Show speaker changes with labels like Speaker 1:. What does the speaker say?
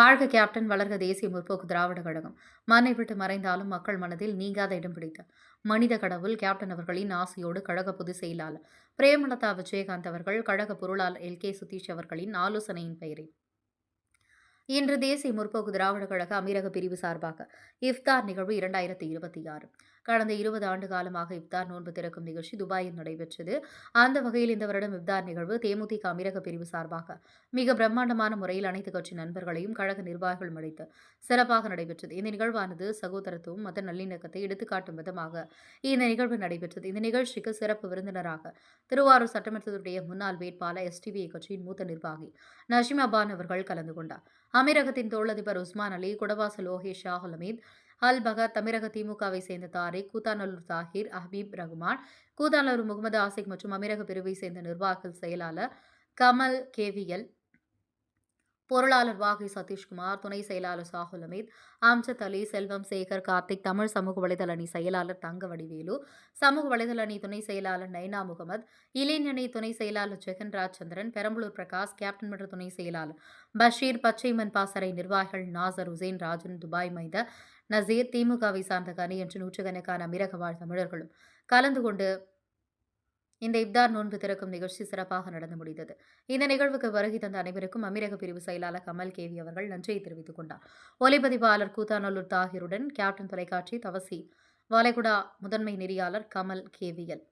Speaker 1: வாழ்க கேப்டன், வளர்க தேசிய முற்போக்கு திராவிட கழகம். மண்ணை விட்டு மறைந்தாலும் மக்கள் மனதில் நீங்காத இடம் பிடித்த மனித கடவுள் கேப்டன் அவர்களின் ஆசையோடு கழக பொதுச் செயலாளர் பிரேமலதா விஜயகாந்த் அவர்கள், கழக பொருளாளர் எல். கே. சுதீஷ் அவர்களின் ஆலோசனையின் பெயரில் இன்று தேசிய முற்போக்கு திராவிட கழக அமீரக பிரிவு சார்பாக இஃப்தார் நிகழ்வு 2026 கடந்த 20 ஆண்டு காலமாக இஃப்தார் நோன்பு திறக்கும் நிகழ்ச்சி துபாயில் நடைபெற்றது. அந்த வகையில் இந்த வருடம் இஃப்தார் நிகழ்வு தேமுதிக அமீரக பிரிவு சார்பாக மிக பிரம்மாண்டமான முறையில் அனைத்து கட்சி நண்பர்களையும் கழக நிர்வாகிகள் அழைத்து சிறப்பாக நடைபெற்றது. இந்த நிகழ்வானது சகோதரத்துவம், மத நல்லிணக்கத்தை எடுத்துக்காட்டும் விதமாக இந்த நிகழ்வு நடைபெற்றது. இந்த நிகழ்ச்சிக்கு சிறப்பு விருந்தினராக திருவாரூர் சட்டமன்றத்துடைய முன்னாள் வேட்பாளர் எஸ்டிபிஐ கட்சியின் மூத்த நிர்வாகி நஷிமா பான் அவர்கள் கலந்து கொண்டார். அமீரகத்தின் தொழிலதிபர் உஸ்மான் அலி, குடவாசல் லோகேஷ் ஷாகுல் அமீத் அல் பகத், தமிழக திமுகவை சேர்ந்த தாரிக், கூத்தாநல்லூர் தாஹிர், ஹபீப் ரகுமான், கூத்தாநல்லூர் முகமது ஆசிக் மற்றும் அமீரக பிரிவை சேர்ந்த நிர்வாகிகள் செயலாளர் கமல் கேவிஎல், பொருளாளர் வாகை சதீஷ்குமார், துணை செயலாளர் சாகுல் அமீத், அம்ஜத் அலி, செல்வம் சேகர், கார்த்திக், தமிழ் சமூக வலைதள அணி செயலாளர் தங்க வடிவேலு, சமூக வலைதள அணி துணை செயலாளர் நைனா முகமது, இளைஞணி துணை செயலாளர் ஜெகன்ராஜ் சந்திரன், பெரம்பலூர் பிரகாஷ், கேப்டன் மன்ற துணை செயலாளர் பஷீர், பச்சைமன் பாசறை நிர்வாகிகள் நாசர் உசேன், ராஜன், துபாய் மைத நசீர், திமுகவை சார்ந்த கனி என்று நூற்றுக்கணக்கான அமீரக வாழ் தமிழர்களும் கலந்து கொண்டு இந்த இப்தார் நோன்பு திறக்கும் நிகழ்ச்சி சிறப்பாக நடந்து முடிந்தது. இந்த நிகழ்வுக்கு வருகை தந்த அனைவருக்கும் அமீரக பிரிவு செயலாளர் கமல் கேவி அவர்கள் நன்றியை தெரிவித்துக் கொண்டார். ஒலிப்பதிவாளர் கூத்தாநல்லூர் தாகிருடன் கேப்டன் தொலைக்காட்சி தவசி வளைகுடா முதன்மை நெறியாளர் கமல் கேவிஎல்.